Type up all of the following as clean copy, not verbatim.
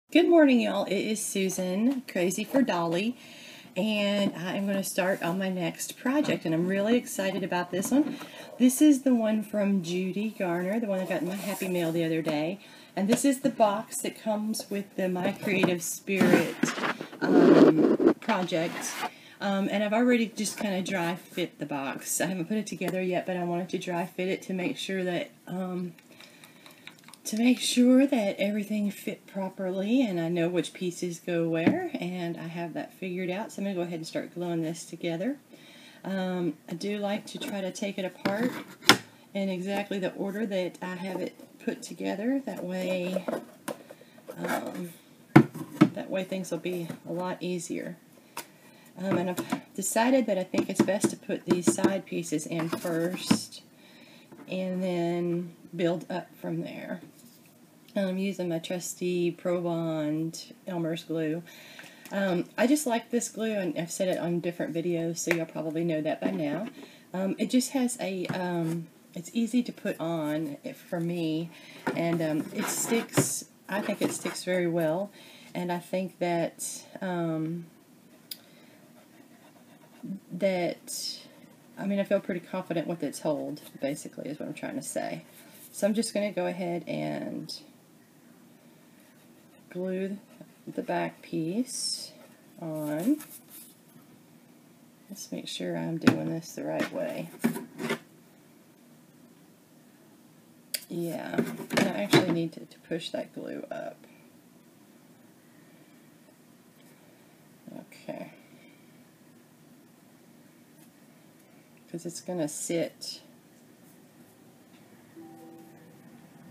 Good morning, y'all. It is Susan, Crazy for Dolly, and I am going to start on my next project, and I'm really excited about this one. This is the one from Judy Garner, the one I got in my Happy Mail the other day, and this is the box that comes with the My Creative Spirit project, and I've already just kind of dry fit the box. I haven't put it together yet, but I wanted to dry fit it to make sure that everything fit properly and I know which pieces go where, and I have that figured out. So I'm going to go ahead and start gluing this together. I do like to try to take it apart in exactly the order that I have it put together. That way things will be a lot easier. And I've decided that I think it's best to put these side pieces in first and then build up from there. I'm using my trusty Pro Bond Elmer's glue. I just like this glue, and I've said it on different videos, so you'll probably know that by now. It just has a, it's easy to put on for me, and it sticks. I think it sticks very well, and I think that, I feel pretty confident with its hold, basically, is what I'm trying to say. So I'm just going to go ahead and glue the back piece on. Let's make sure I'm doing this the right way. Yeah, I actually need to push that glue up. Okay. Because it's going to sit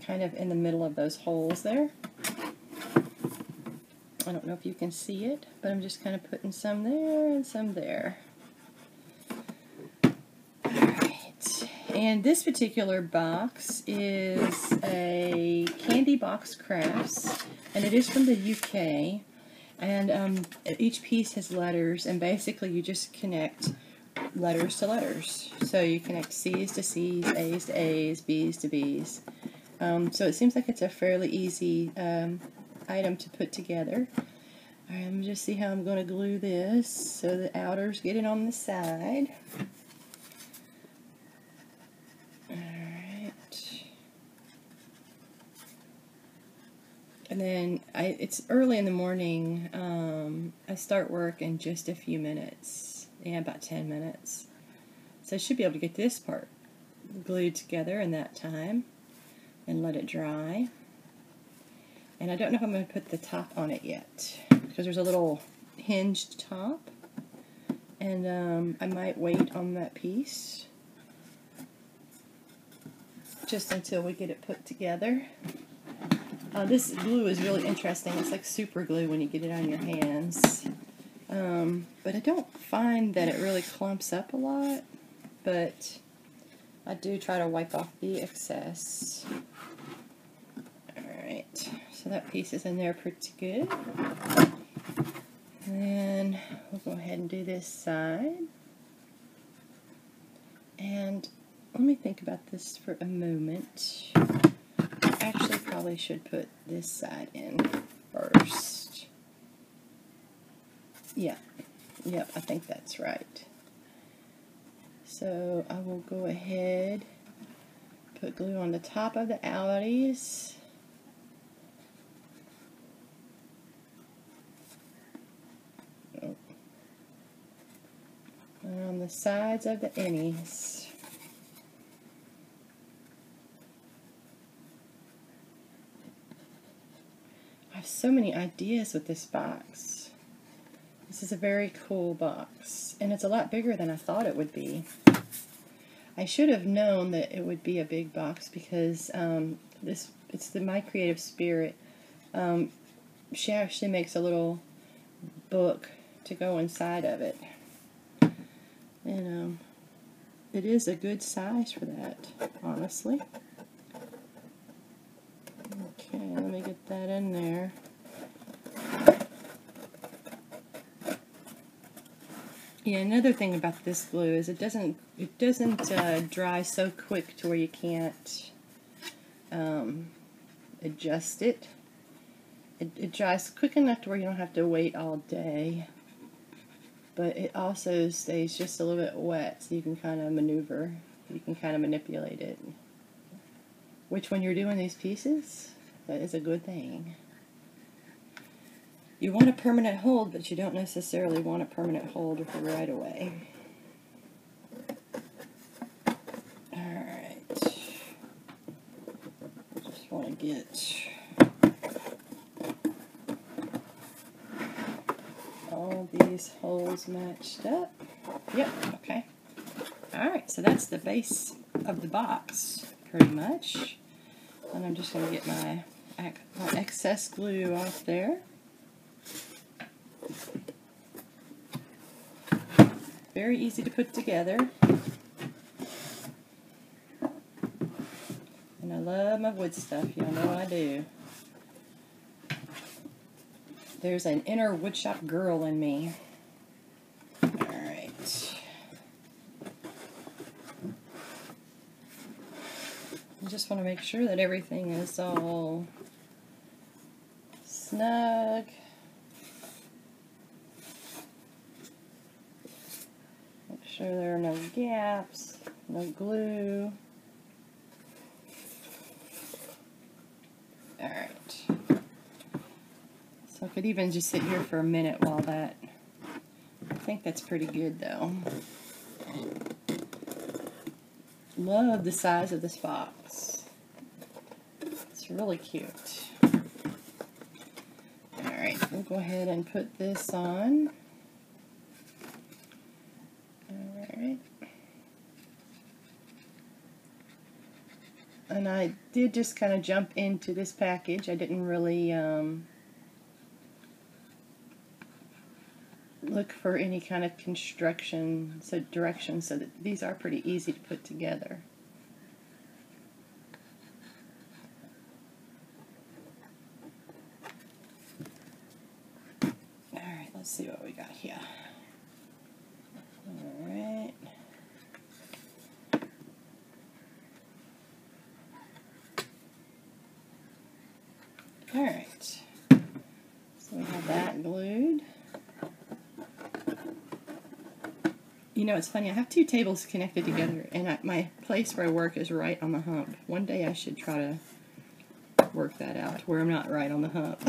kind of in the middle of those holes there. I don't know if you can see it, but I'm just kind of putting some there and some there. Alright, and this particular box is a Candy Box Crafts, and it is from the UK, and each piece has letters, and basically you just connect letters to letters. So you connect C's to C's, A's to A's, B's to B's. So it seems like it's a fairly easy item to put together. Alright, let me just see how I'm going to glue this so the outers get it on the side. Alright. And then it's early in the morning. I start work in just a few minutes. Yeah, about 10 minutes. So I should be able to get this part glued together in that time and let it dry. And I don't know if I'm going to put the top on it yet, because there's a little hinged top, and I might wait on that piece just until we get it put together. This glue is really interesting. It's like super glue when you get it on your hands, but I don't find that it really clumps up a lot, but I do try to wipe off the excess. Alright, so that piece is in there pretty good. And then we'll go ahead and do this side. And let me think about this for a moment. I actually probably should put this side in first. Yep, I think that's right. So I will go ahead, put glue on the top of the outies. And on the sides of the innies. I have so many ideas with this box. This is a very cool box, and it's a lot bigger than I thought it would be. I should have known that it would be a big box because it's the My Creative Spirit. She actually makes a little book to go inside of it. And it is a good size for that, honestly. Okay, let me get that in there. Yeah, another thing about this glue is it doesn't dry so quick to where you can't adjust it. it dries quick enough to where you don't have to wait all day, but it also stays just a little bit wet, so you can kind of maneuver, you can kind of manipulate it, which when you're doing these pieces, that is a good thing. You want a permanent hold, but you don't necessarily want a permanent hold right away. Alright. Just want to get all these holes matched up. Yep, okay. Alright, so that's the base of the box, pretty much. And I'm just going to get my excess glue off there. Very easy to put together. And I love my wood stuff, y'all know I do. There's an inner woodshop girl in me. Alright. I just want to make sure that everything is all snug. Make sure there are no gaps, no glue. Alright. So I could even just sit here for a minute while that, I think that's pretty good though. Love the size of this box. It's really cute. Alright, we'll go ahead and put this on. Alright. And I did just kind of jump into this package. I didn't really look for any kind of construction, so directions, so that these are pretty easy to put together. Alright, let's see what we got here. Alright. Alright. So we have that glued. You know, it's funny, I have two tables connected together, and my place where I work is right on the hump. One day I should try to work that out, where I'm not right on the hump.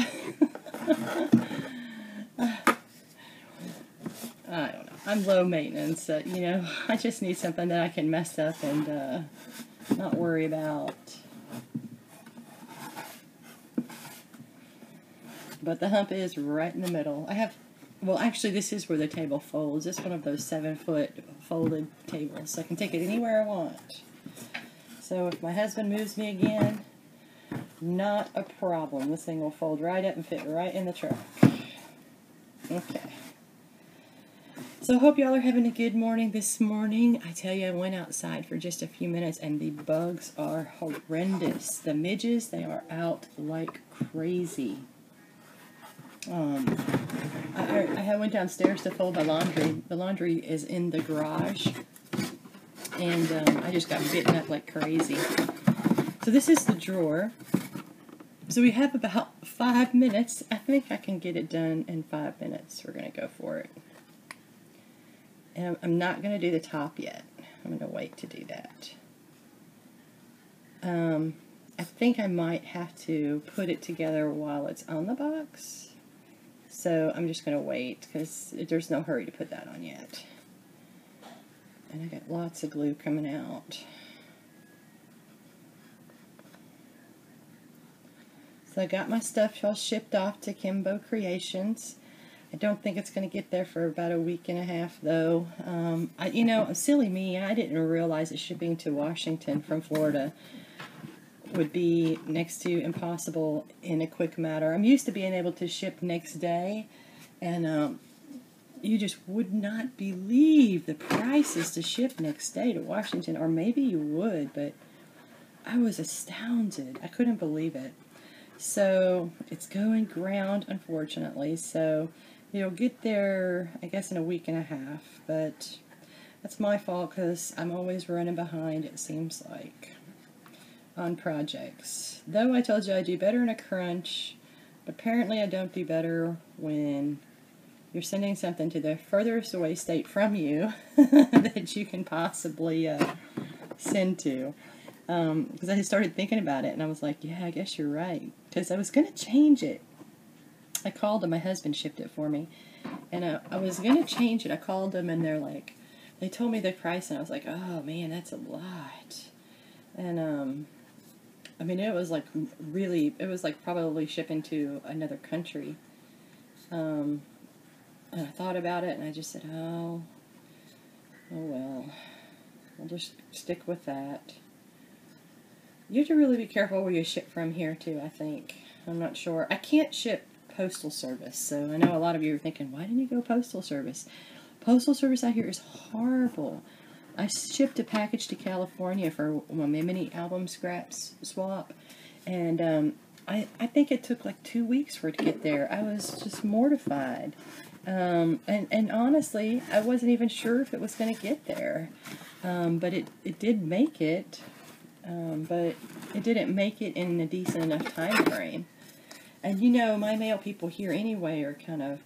I don't know. I'm low maintenance, so, you know, I just need something that I can mess up and not worry about. But the hump is right in the middle. I have, well, actually, this is where the table folds. It's one of those 7-foot folded tables, so I can take it anywhere I want. So if my husband moves me again, not a problem. This thing will fold right up and fit right in the truck. Okay. So I hope y'all are having a good morning this morning. I tell you, I went outside for just a few minutes, and the bugs are horrendous. The midges, they are out like crazy. I went downstairs to fold my laundry. The laundry is in the garage, and I just got bitten up like crazy. So this is the drawer. So we have about 5 minutes. I think I can get it done in 5 minutes. We're going to go for it. And I'm not going to do the top yet. I'm going to wait to do that. I think I might have to put it together while it's on the box. So I'm just going to wait, because there's no hurry to put that on yet. And I got lots of glue coming out. So I got my stuff all shipped off to Kimbo Creations. I don't think it's going to get there for about a week and a half, though. You know, silly me, I didn't realize that shipping to Washington from Florida would be next to impossible in a quick matter. I'm used to being able to ship next day, and you just would not believe the prices to ship next day to Washington, or maybe you would, but I was astounded. I couldn't believe it. So it's going ground, unfortunately, so it'll get there, I guess, in a week and a half, but that's my fault, because I'm always running behind, it seems like, on projects. Though I told you I do better in a crunch, But apparently I don't do better when you're sending something to the furthest away state from you that you can possibly send to. Because I started thinking about it, and I was like, yeah, I guess you're right. Because I was going to change it. I called them. My husband shipped it for me. And I was going to change it. I called them, and they told me the price, and I was like, oh, man, that's a lot. And, I mean, it was like probably shipping to another country. And I thought about it, and I just said, oh well, I'll just stick with that. You have to really be careful where you ship from here, too, I think. I'm not sure. I can't ship postal service, so I know a lot of you are thinking, why didn't you go postal service? Postal service out here is horrible. I shipped a package to California for my Mimini album scraps swap, and I think it took like 2 weeks for it to get there. I was just mortified. And honestly, I wasn't even sure if it was going to get there. But it did make it. But it didn't make it in a decent enough time frame. And you know, my mail people here anyway are kind of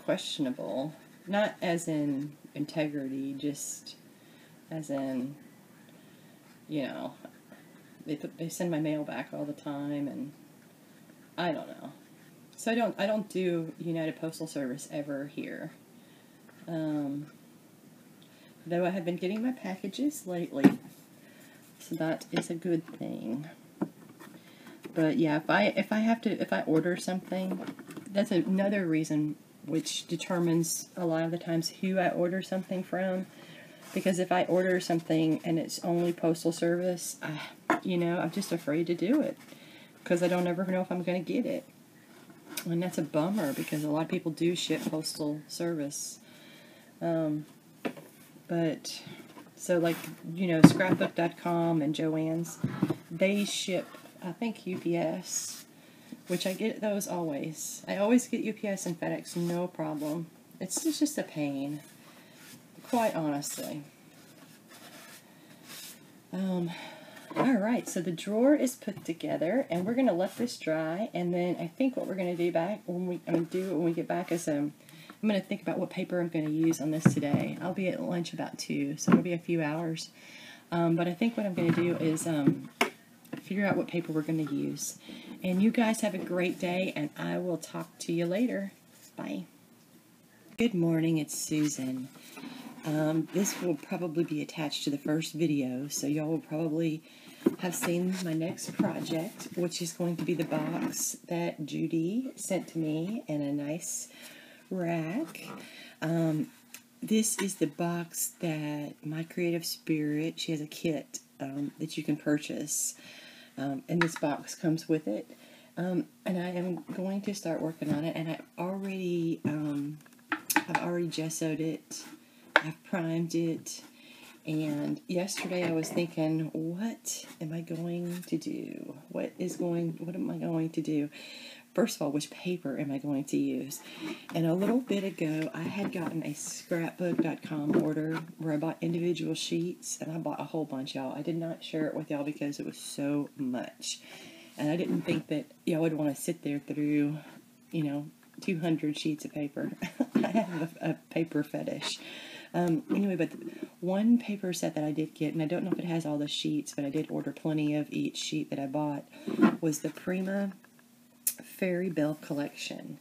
questionable. Not as in integrity, just as in, you know, they send my mail back all the time, and I don't know. So I don't do United Postal Service ever here. Though I have been getting my packages lately. So that is a good thing. But yeah, if I order something, that's another reason which determines a lot of the times who I order something from. Because if I order something and it's only postal service, I'm just afraid to do it. Because I don't ever know if I'm going to get it. And that's a bummer because a lot of people do ship postal service. But... So, like, scrapbook.com and Joann's, they ship, I think, UPS, which I get those always. I always get UPS and FedEx, no problem. It's just a pain, quite honestly. Alright, so the drawer is put together, and we're going to let this dry, and then I think what we're going to do when we get back is... I'm going to think about what paper I'm going to use on this today. I'll be at lunch about 2, so it'll be a few hours. But I think what I'm going to do is figure out what paper we're going to use. And you guys have a great day, and I will talk to you later. Bye. Good morning, it's Susan. This will probably be attached to the first video, so y'all will probably have seen my next project, which is going to be the box that Judy sent to me in a nice rack. This is the box that my creative spirit, she has a kit that you can purchase, and this box comes with it, and I am going to start working on it, and I've already gessoed it, I've primed it, and yesterday I was thinking, what am I going to do? What am I going to do? First of all, which paper am I going to use? And a little bit ago, I had gotten a scrapbook.com order where I bought individual sheets, and I bought a whole bunch, y'all. I did not share it with y'all because it was so much. And I didn't think that y'all would want to sit there through, 200 sheets of paper. I have a paper fetish. Anyway, but one paper set that I did get, and I don't know if it has all the sheets, but I did order plenty of each sheet that I bought, was the Prima Fairy Belle collection.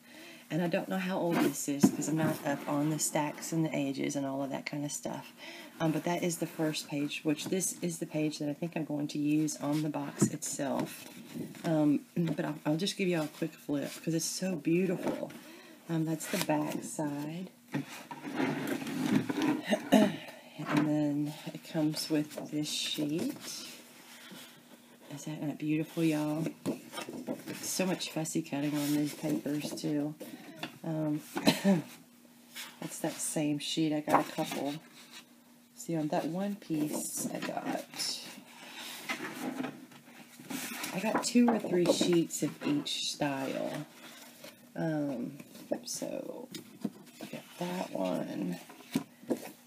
And I don't know how old this is because I'm not up on the stacks and the ages and all of that kind of stuff. But that is the first page, which this is the page that I think I'm going to use on the box itself. But I'll just give you a quick flip because it's so beautiful. That's the back side. And then it comes with this sheet. Is that not beautiful, y'all? So much fussy cutting on these papers, too. That's that same sheet. I got a couple. See, on that one piece, I got 2 or 3 sheets of each style. So, I got that one.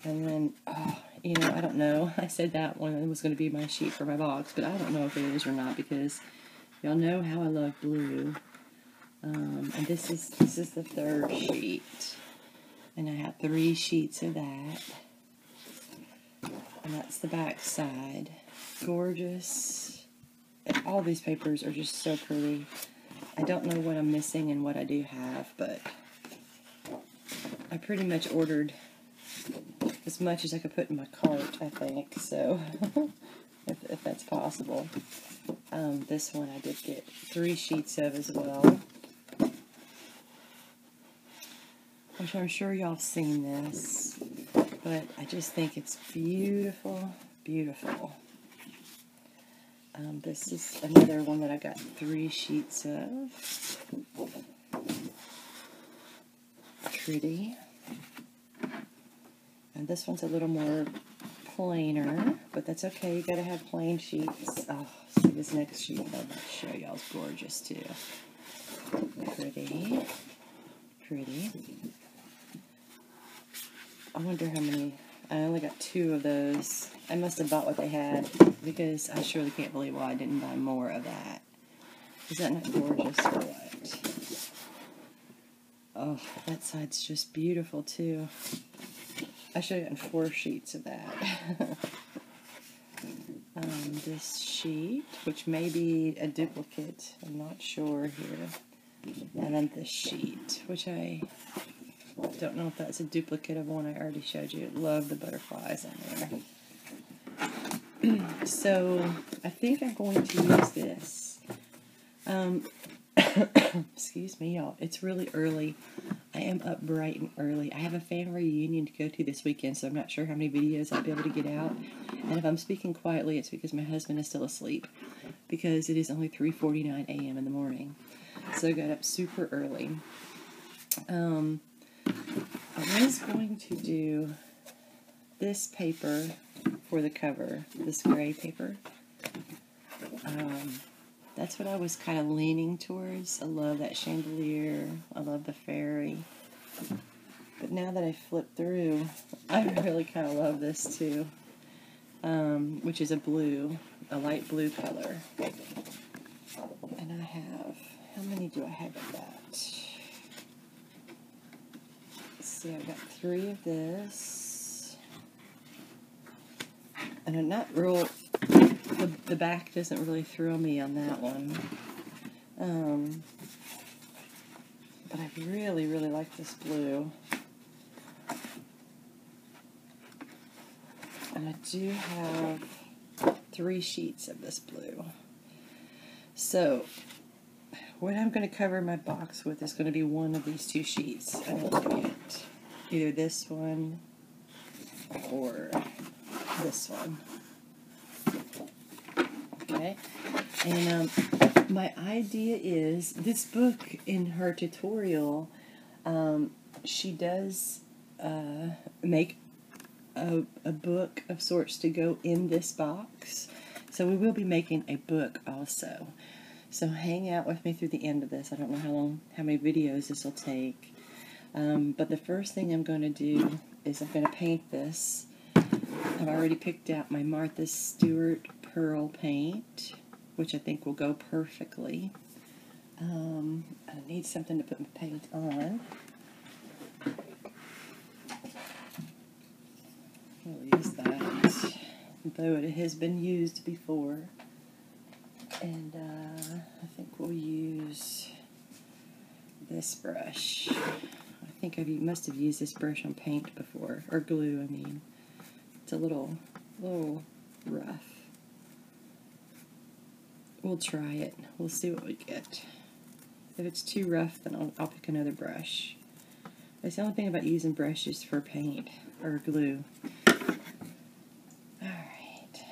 And then, I don't know. I said that one was going to be my sheet for my box, but I don't know if it is or not because y'all know how I love blue. And this is the third sheet. And I have 3 sheets of that. And that's the back side. Gorgeous. All these papers are just so pretty. I don't know what I'm missing and what I do have, but I pretty much ordered as much as I could put in my cart, I think, so if that's possible. This one I did get 3 sheets of as well, which I'm sure y'all have seen this, but I just think it's beautiful, beautiful. This is another one that I got 3 sheets of. Pretty. And this one's a little more plainer, but that's okay. You gotta have plain sheets. Oh, see this next sheet I'm about to show y'all is gorgeous too. Pretty. Pretty. I wonder how many. I only got 2 of those. I must have bought what they had, because I surely can't believe why I didn't buy more of that. Is that not gorgeous or what? Oh, that side's just beautiful too. I should have gotten 4 sheets of that. This sheet, which may be a duplicate, I'm not sure here. And then this sheet, which I don't know if that's a duplicate of one I already showed you. Love the butterflies on there. So I think I'm going to use this. Excuse me, y'all. It's really early. I am up bright and early. I have a family reunion to go to this weekend, so I'm not sure how many videos I'll be able to get out. And if I'm speaking quietly, it's because my husband is still asleep, because it is only 3:49 a.m. in the morning. So I got up super early. I was going to do this paper for the cover, this gray paper. That's what I was kind of leaning towards. I love that chandelier. I love the fairy. But now that I flip through, I really kind of love this too, which is a blue, a light blue color. And I have, how many do I have of that? Let's see, I've got 3 of this. And I'm not real... The back doesn't really thrill me on that one. But I really, really like this blue. And I do have 3 sheets of this blue. So, what I'm going to cover my box with is going to be one of these 2 sheets. I don't know yet. Either this one or this one. Okay, and my idea is, this book in her tutorial, she does make a book of sorts to go in this box, so we will be making a book also. So hang out with me through the end of this. I don't know how many videos this will take, but the first thing I'm going to do is I'm going to paint this. I've already picked out my Martha Stewart Pearl paint, which I think will go perfectly. I need something to put my paint on. We'll use that, though it has been used before. And I think we'll use this brush. I think I must have used this brush on paint before, or glue, I mean. It's a little rough. We'll try it. We'll see what we get. If it's too rough, then I'll pick another brush. That's the only thing about using brushes for paint or glue. Alright.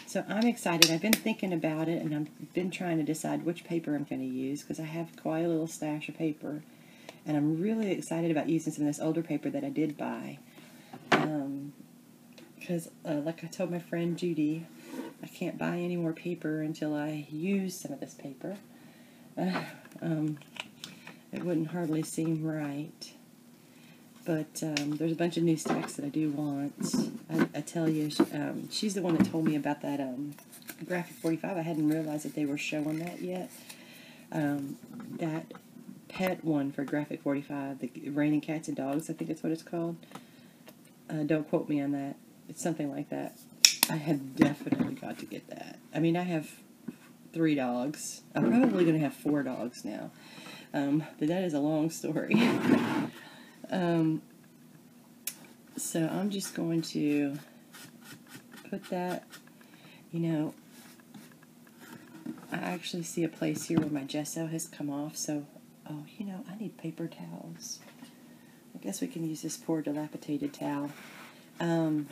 So I'm excited. I've been thinking about it, and I've been trying to decide which paper I'm going to use, because I have quite a little stash of paper. And I'm really excited about using some of this older paper that I did buy. Because, like I told my friend Judy, I can't buy any more paper until I use some of this paper. It wouldn't hardly seem right. But there's a bunch of new stacks that I do want. I tell you, she's the one that told me about that Graphic 45. I hadn't realized that they were showing that yet. That pet one for Graphic 45, the Raining Cats and Dogs, I think that's what it's called. Don't quote me on that. It's something like that. I have definitely got to get that. I mean, I have 3 dogs. I'm probably going to have 4 dogs now. But that is a long story. So I'm just going to put that, you know, I actually see a place here where my gesso has come off, so, oh, you know, I need paper towels. I guess we can use this poor dilapidated towel. I'm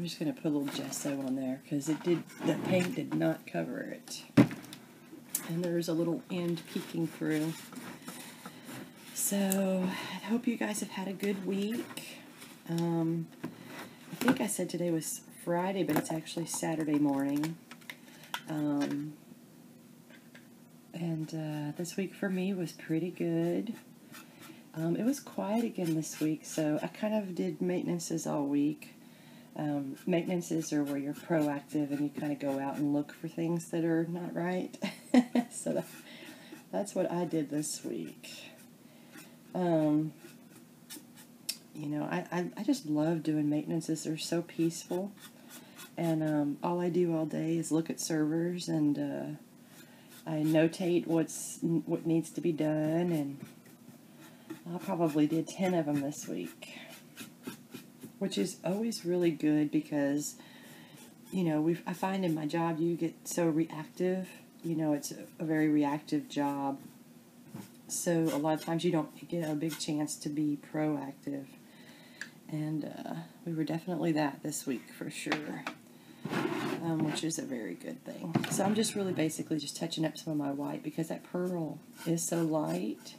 just going to put a little gesso on there because the paint did not cover it. And there's a little end peeking through. So, I hope you guys have had a good week. I think I said today was Friday, but it's actually Saturday morning. This week for me was pretty good. It was quiet again this week, so I kind of did maintenances all week. Maintenances are where you're proactive and you kind of go out and look for things that are not right. So that's what I did this week. You know, I just love doing maintenances. They're so peaceful. And all I do all day is look at servers and I notate what needs to be done. And I probably did 10 of them this week, which is always really good because, you know, I find in my job you get so reactive. You know, it's a very reactive job. So a lot of times you don't get a big chance to be proactive. And we were definitely that this week for sure, which is a very good thing. So I'm just really basically just touching up some of my white because that pearl is so light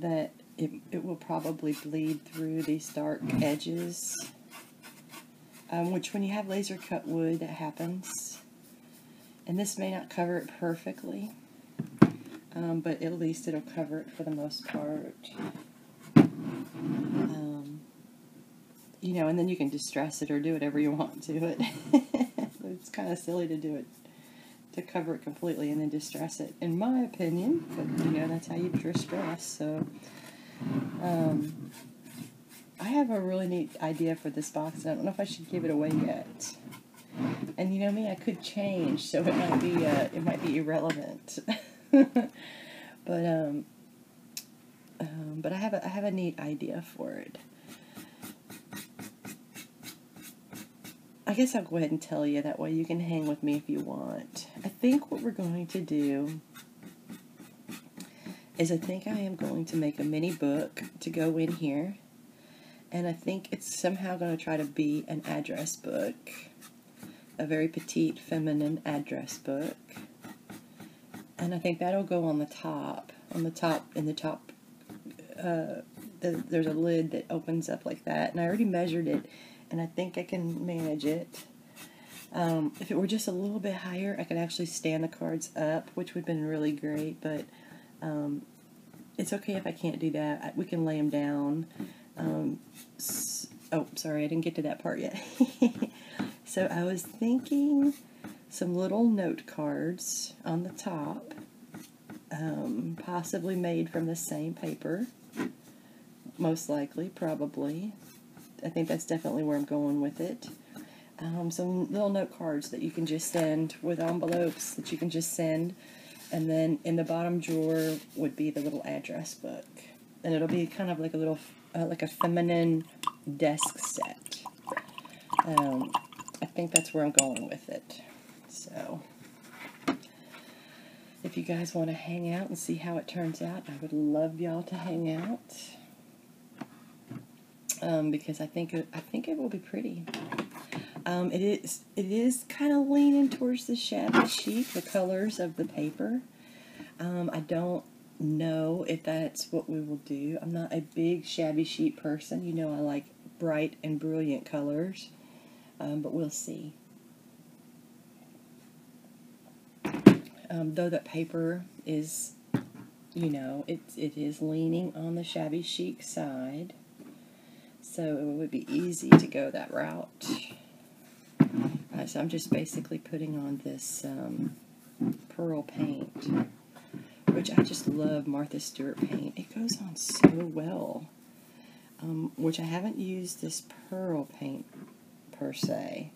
that it will probably bleed through these dark edges, which when you have laser cut wood, that happens. And this may not cover it perfectly, but at least it'll cover it for the most part. You know, and then you can distress it or do whatever you want to it. It's kind of silly to do it, to cover it completely and then distress it, in my opinion. But, you know, that's how you distress. So, I have a really neat idea for this box, and I don't know if I should give it away yet. And you know me, I could change, so it might be irrelevant. But I have a neat idea for it. I guess I'll go ahead and tell you, that way you can hang with me if you want. I think what we're going to do is I think I am going to make a mini book to go in here. And I think it's somehow going to try to be an address book. A very petite, feminine address book. And I think that'll go on the top. There's a lid that opens up like that. And I already measured it. And I think I can manage it. If it were just a little bit higher, I could actually stand the cards up, which would have been really great, but it's okay if I can't do that. We can lay them down. Oh, sorry, I didn't get to that part yet. So I was thinking some little note cards on the top, possibly made from the same paper, most likely, probably. I think that's definitely where I'm going with it. Some little note cards that you can just send with envelopes that you can just send. And then in the bottom drawer would be the little address book. And it'll be kind of like a little, like a feminine desk set. I think that's where I'm going with it. So, if you guys want to hang out and see how it turns out, I would love y'all to hang out. Because I think it will be pretty. It is kind of leaning towards the shabby chic, the colors of the paper. I don't know if that's what we will do. I'm not a big shabby chic person. You know, I like bright and brilliant colors, but we'll see. Though that paper is, you know, it is leaning on the shabby chic side. So it would be easy to go that route. So I'm just basically putting on this pearl paint, which I just love Martha Stewart paint. It goes on so well, which I haven't used this pearl paint per se.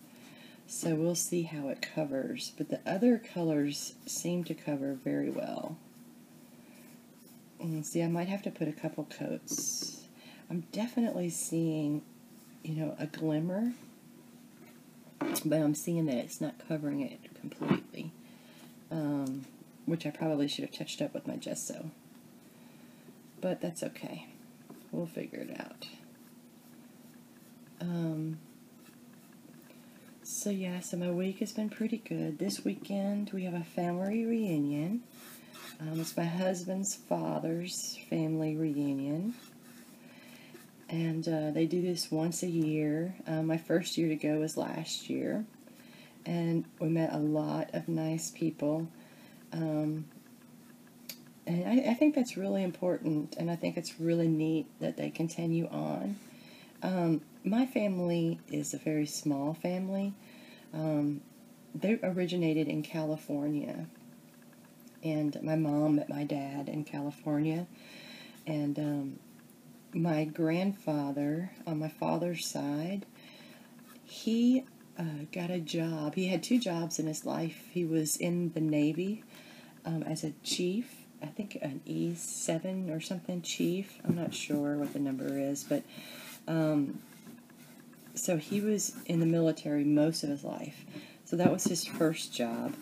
So we'll see how it covers, but the other colors seem to cover very well. And see, I might have to put a couple coats. I'm definitely seeing, a glimmer, but I'm seeing that it's not covering it completely, which I probably should have touched up with my gesso. But that's okay. We'll figure it out. So yeah, so my week has been pretty good. This weekend we have a family reunion. It's my husband's father's family reunion. And they do this once a year. My first year to go was last year. And we met a lot of nice people. And I think that's really important. And I think it's really neat that they continue on. My family is a very small family. They originated in California. And my mom met my dad in California. And my grandfather, on my father's side, he got a job. He had 2 jobs in his life. He was in the Navy as a chief. I think an E7 or something chief. I'm not sure what the number is, but so he was in the military most of his life. So that was his first job.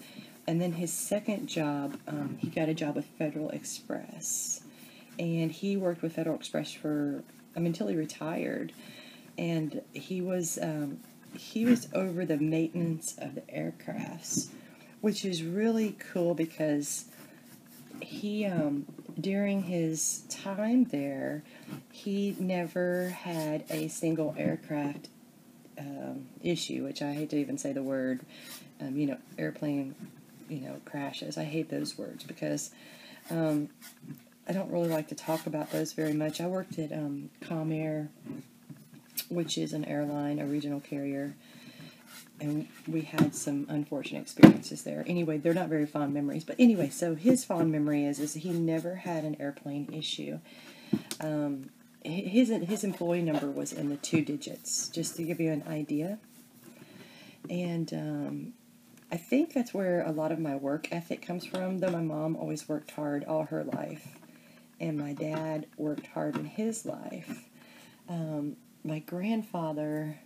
And then his second job, he got a job with Federal Express. And he worked with Federal Express for, until he retired. And he was over the maintenance of the aircrafts, which is really cool because he, during his time there, he never had a single aircraft issue, which I hate to even say the word, airplane, crashes. I hate those words because I don't really like to talk about those very much. I worked at Comair, which is an airline, a regional carrier, and we had some unfortunate experiences there. Anyway, they're not very fond memories. But anyway, so his fond memory is he never had an airplane issue. His employee number was in the 2 digits, just to give you an idea. And I think that's where a lot of my work ethic comes from, though my mom always worked hard all her life. And my dad worked hard in his life. My grandfather,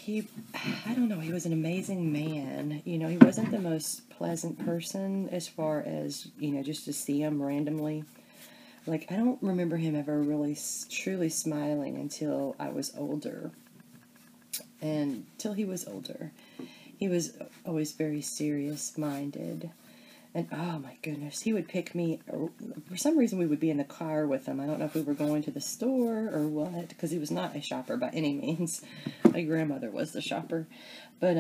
I don't know, he was an amazing man. He wasn't the most pleasant person as far as, just to see him randomly. Like, I don't remember him ever really truly smiling until I was older. And till he was older. He was always very serious-minded. And, oh my goodness, he would pick me. For some reason, we would be in the car with him. I don't know if we were going to the store or what, because he was not a shopper by any means. My grandmother was the shopper. But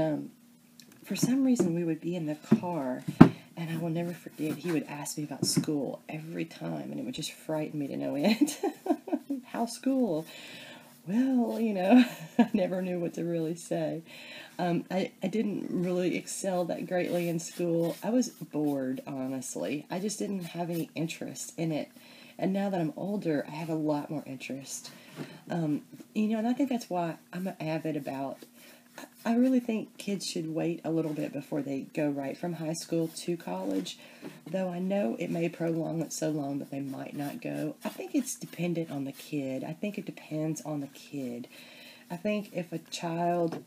for some reason, we would be in the car, and I will never forget, he would ask me about school every time, and it would just frighten me to no end. How's school? Well, I never knew what to really say. I didn't really excel that greatly in school. I was bored, honestly. I just didn't have any interest in it. And now that I'm older, I have a lot more interest. And I think that's why I'm avid about, I really think kids should wait a little bit before they go right from high school to college, though I know it may prolong it so long that they might not go. I think it's dependent on the kid. I think it depends on the kid. I think if a child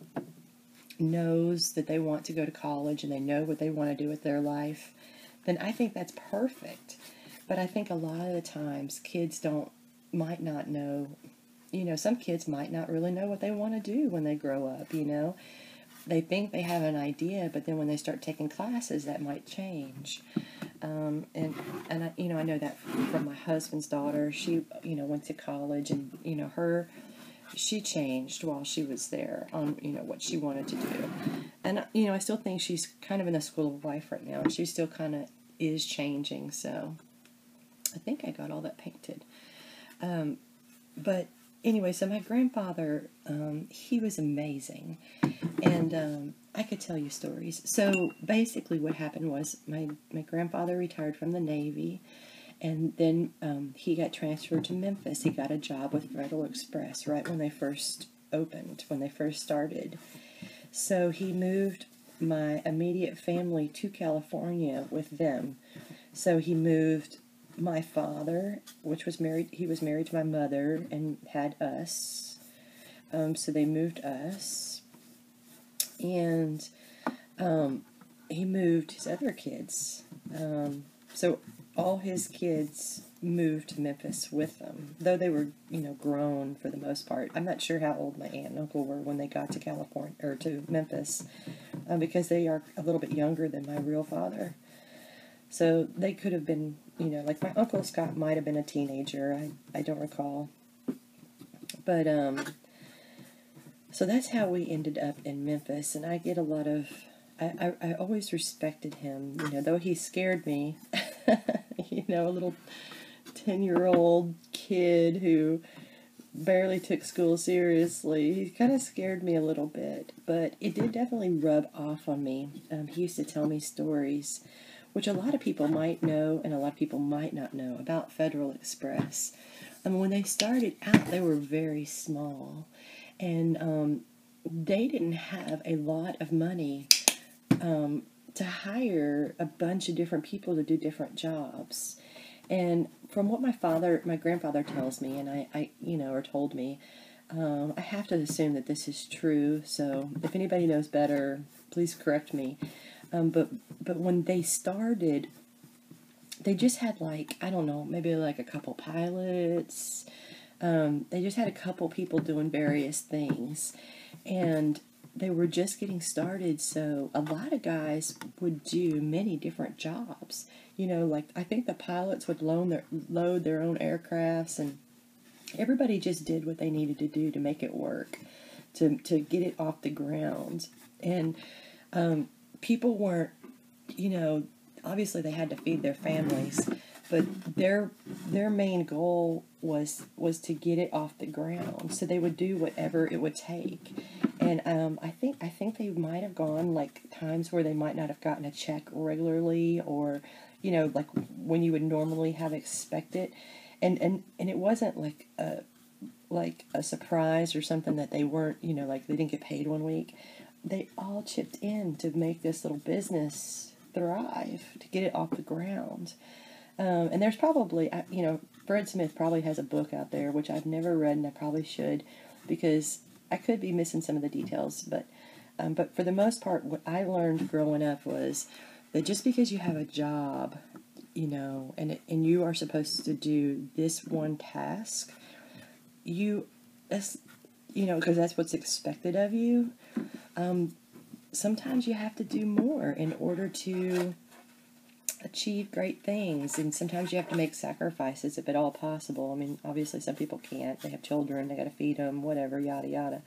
knows that they want to go to college and they know what they want to do with their life, then I think that's perfect. But I think a lot of the times kids might not know. Some kids might not really know what they want to do when they grow up, They think they have an idea, but then when they start taking classes, that might change. And I know that from my husband's daughter. She, went to college, and, she changed while she was there on, what she wanted to do. And, I still think she's kind of in the school of life right now, and she still kind of is changing, so I think I got all that painted. But anyway, so my grandfather, he was amazing, and I could tell you stories. So basically what happened was my grandfather retired from the Navy, and then he got transferred to Memphis. He got a job with Federal Express right when they first opened, when they first started. So he moved my immediate family to California with them. So he moved my father, which was married, he was married to my mother and had us. So they moved us. And he moved his other kids. So all his kids moved to Memphis with them, though they were, grown for the most part. I'm not sure how old my aunt and uncle were when they got to California, or to Memphis, because they are a little bit younger than my real father. So they could have been, like my Uncle Scott might have been a teenager. I don't recall. But, so that's how we ended up in Memphis, and I get a lot of, I always respected him, though he scared me, a little 10-year-old kid who barely took school seriously. He kind of scared me a little bit, but it did definitely rub off on me. He used to tell me stories, which a lot of people might know and a lot of people might not know about Federal Express. When they started out, they were very small, and they didn't have a lot of money to hire a bunch of different people to do different jobs. And from what my grandfather tells me, and I or told me, I have to assume that this is true. So if anybody knows better, please correct me. But when they started, they just had I don't know, maybe a couple pilots. They just had a couple people doing various things, and they were just getting started, so a lot of guys would do many different jobs. I think the pilots would load their own aircrafts, and everybody just did what they needed to do to make it work, to get it off the ground. And people weren't, obviously they had to feed their families, but their main goal was to get it off the ground. So they would do whatever it would take. And I think they might have gone times where they might not have gotten a check regularly, or when you would normally have expected, and it wasn't like a surprise or something that they weren't, they didn't get paid one week. They all chipped in to make this little business thrive, to get it off the ground. And there's probably, Fred Smith probably has a book out there, which I've never read, and I probably should, because I could be missing some of the details. But for the most part, what I learned growing up was that just because you have a job, and you are supposed to do this one task, because that's what's expected of you. Sometimes you have to do more in order to achieve great things, and sometimes you have to make sacrifices if at all possible. I mean, obviously some people can't. They have children, they got to feed them, whatever, yada yada.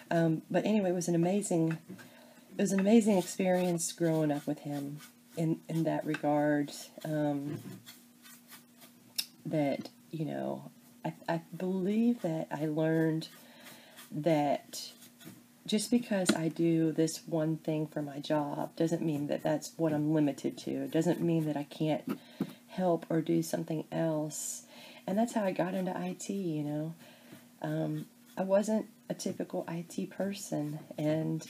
But anyway, it was an amazing experience growing up with him in that regard. That I believe that I learned that just because I do this one thing for my job doesn't mean that that's what I'm limited to. It doesn't mean that I can't help or do something else. And that's how I got into IT, I wasn't a typical IT person, and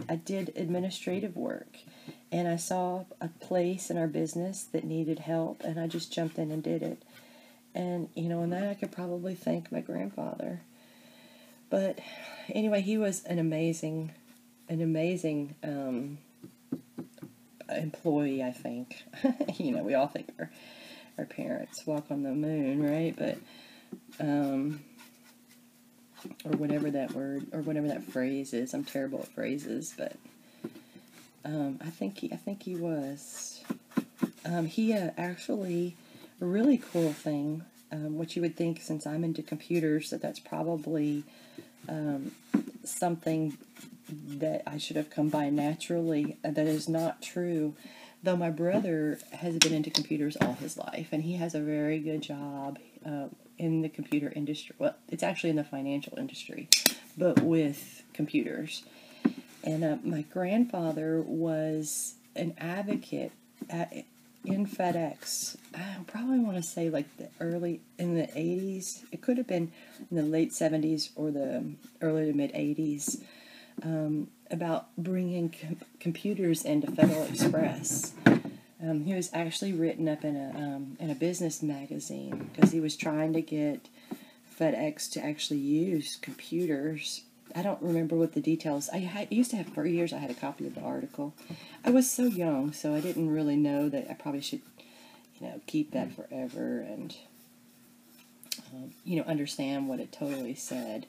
I did administrative work, and I saw a place in our business that needed help, and I just jumped in and did it. And, in that I could probably thank my grandfather. But anyway, he was an amazing employee, I think. We all think our parents walk on the moon, right? But, or whatever that word, or whatever that phrase is. I'm terrible at phrases, but I think he was. He actually, a really cool thing, which you would think, since I'm into computers, that's probably something that I should have come by naturally. That is not true. Though my brother has been into computers all his life, and he has a very good job in the computer industry. Well, it's actually in the financial industry, but with computers. And my grandfather was an advocate in FedEx. I probably want to say like in the 80s. It could have been in the late 70s or the early to mid 80s, about bringing computers into Federal Express. He was actually written up in a business magazine because he was trying to get FedEx to actually use computers. I don't remember what the details. I used to have, for years, I had a copy of the article. I was so young, so I didn't really know that I probably should, keep that forever and, understand what it totally said.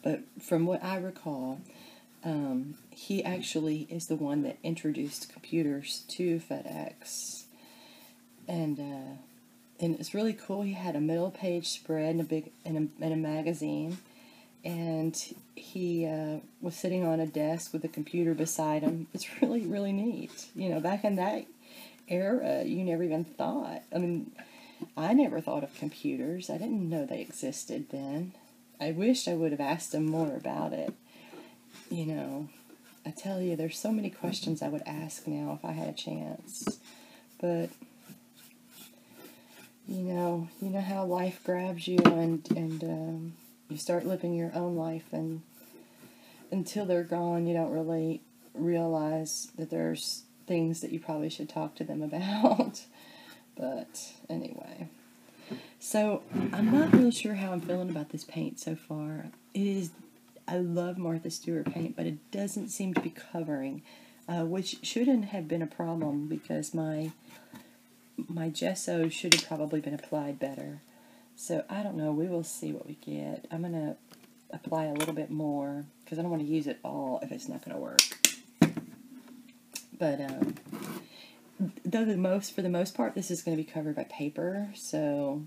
But from what I recall, he actually is the one that introduced computers to FedEx. And it's really cool. He had a middle page spread in a magazine. And he was sitting on a desk with a computer beside him. It's really, really neat. Back in that era, you never even thought. I mean, I never thought of computers. I didn't know they existed then. I wished I would have asked him more about it. I tell you, there's so many questions I would ask now if I had a chance. But, you know how life grabs you and you start living your own life, and until they're gone, you don't really realize that there's things that you probably should talk to them about. But anyway, so I'm not really sure how I'm feeling about this paint so far. I love Martha Stewart paint, but it doesn't seem to be covering, which shouldn't have been a problem because my gesso should have probably been applied better. So, I don't know. We will see what we get. I'm going to apply a little bit more because I don't want to use it all if it's not going to work. But, for the most part, this is going to be covered by paper. So,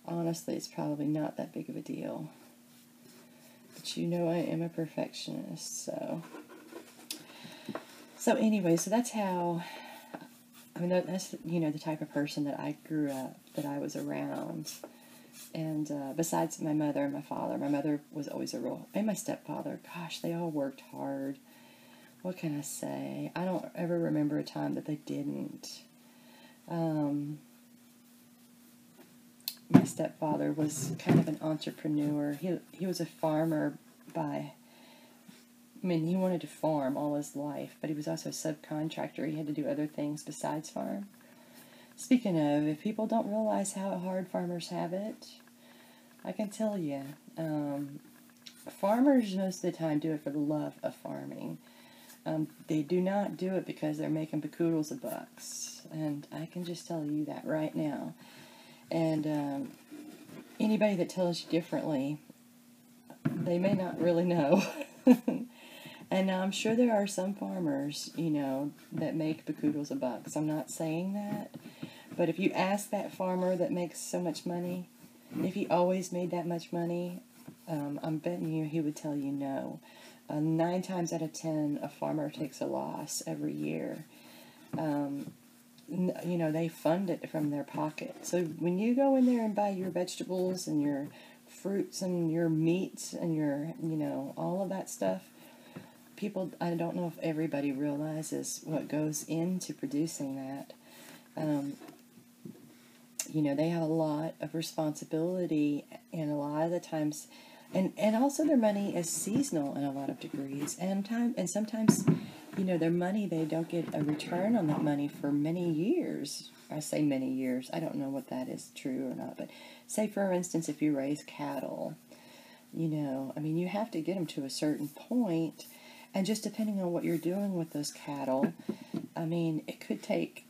honestly, it's probably not that big of a deal. But I am a perfectionist. So anyway, so that's how... that's, the type of person that I grew up, that I was around. And besides my mother and my father, my mother was always and my stepfather, gosh, they all worked hard. What can I say? I don't ever remember a time that they didn't. My stepfather was kind of an entrepreneur. He was a farmer he wanted to farm all his life, but he was also a subcontractor. He had to do other things besides farm. Speaking of, if people don't realize how hard farmers have it, I can tell you, farmers most of the time do it for the love of farming. They do not do it because they're making bakoodles of bucks, and I can just tell you that right now. And anybody that tells you differently, they may not really know. And I'm sure there are some farmers, that make bakoodles of bucks. I'm not saying that. But if you ask that farmer that makes so much money, if he always made that much money, I'm betting you he would tell you no. 9 times out of 10, a farmer takes a loss every year. They fund it from their pocket. So when you go in there and buy your vegetables and your fruits and your meats and your, all of that stuff, people, I don't know if everybody realizes what goes into producing that. They have a lot of responsibility, and a lot of the times, and also their money is seasonal in a lot of degrees, and sometimes, their money, they don't get a return on that money for many years. I say many years. I don't know what that is true or not, but say, for instance, if you raise cattle, you have to get them to a certain point. And just depending on what you're doing with those cattle, it could take,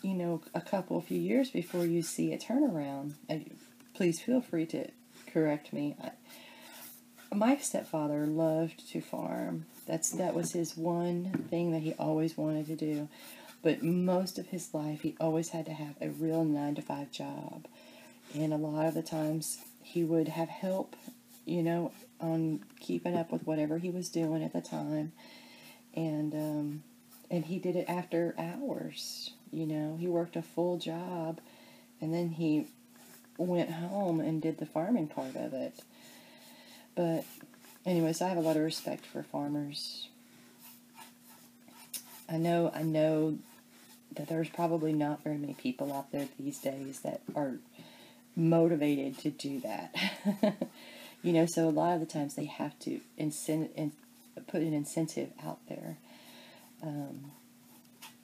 a few years before you see a turnaround. And please feel free to correct me. My stepfather loved to farm. That was his one thing that he always wanted to do. But most of his life, he always had to have a real 9-to-5 job. And a lot of the times, he would have help, on keeping up with whatever he was doing at the time, and he did it after hours. He worked a full job, and then he went home and did the farming part of it. But anyways, I have a lot of respect for farmers. I know that there's probably not very many people out there these days that are motivated to do that. So a lot of the times they have to put an incentive out there,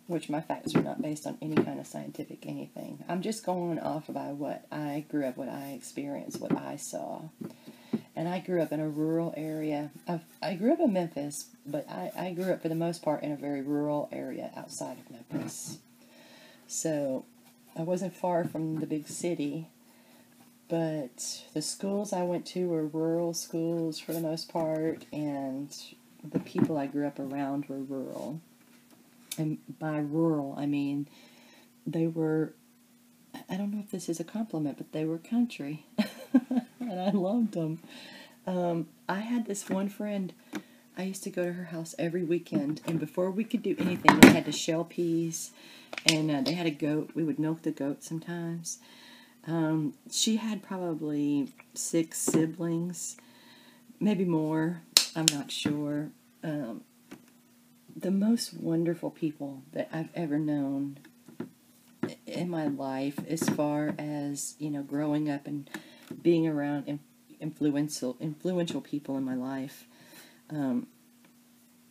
which my facts are not based on any kind of scientific anything. I'm just going off by what I grew up, what I experienced, what I saw. And I grew up in a rural area. I grew up in Memphis, but I grew up for the most part in a very rural area outside of Memphis. So I wasn't far from the big city, but the schools I went to were rural schools for the most part, and the people I grew up around were rural. And by rural, I mean they were, I don't know if this is a compliment, but they were country. And I loved them. I had this one friend, I used to go to her house every weekend, and before we could do anything, we had to shell peas, and they had a goat. We would milk the goat sometimes. She had probably 6 siblings, maybe more, I'm not sure. The most wonderful people that I've ever known in my life, as far as, growing up and being around influential people in my life.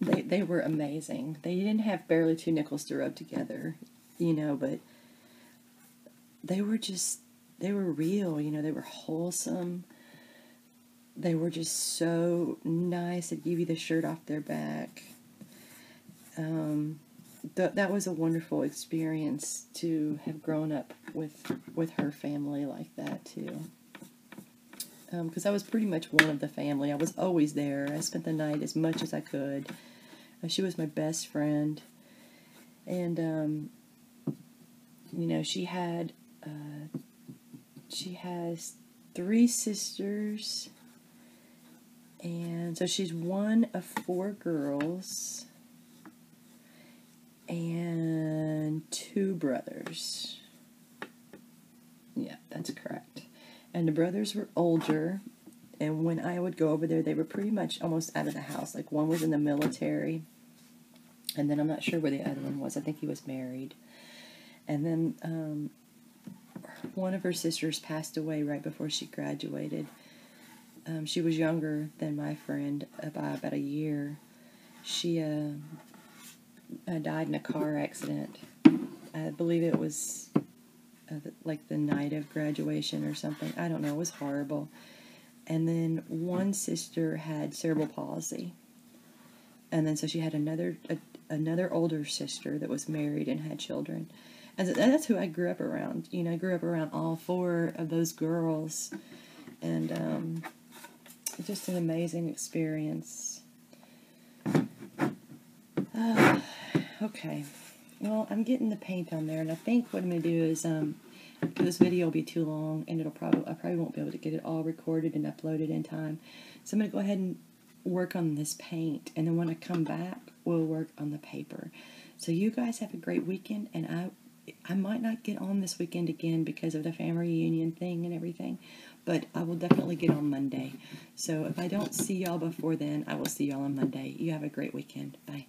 They were amazing. They didn't have barely 2 nickels to rub together, but they were real, they were wholesome. They were just so nice. They'd give you the shirt off their back. That was a wonderful experience to have grown up with her family like that too. Because I was pretty much one of the family. I was always there. I spent the night as much as I could. She was my best friend. And, she has 3 sisters. And so she's one of 4 girls. And 2 brothers. Yeah, that's correct. And the brothers were older, and when I would go over there, they were pretty much almost out of the house. Like, one was in the military, and then I'm not sure where the other one was. I think he was married. And then one of her sisters passed away right before she graduated. She was younger than my friend by about a year. She died in a car accident. I believe it was like the night of graduation or something. I don't know. It was horrible. And then one sister had cerebral palsy. And then so she had another older sister that was married and had children. And so that's who I grew up around. I grew up around all 4 of those girls. And it's just an amazing experience. Okay. Well, I'm getting the paint on there, and I think what I'm going to do is, this video will be too long, and I probably won't be able to get it all recorded and uploaded in time. So I'm going to go ahead and work on this paint, and then when I come back, we'll work on the paper. So you guys have a great weekend, and I might not get on this weekend again because of the family reunion thing and everything, but I will definitely get on Monday. So if I don't see y'all before then, I will see y'all on Monday. You have a great weekend. Bye.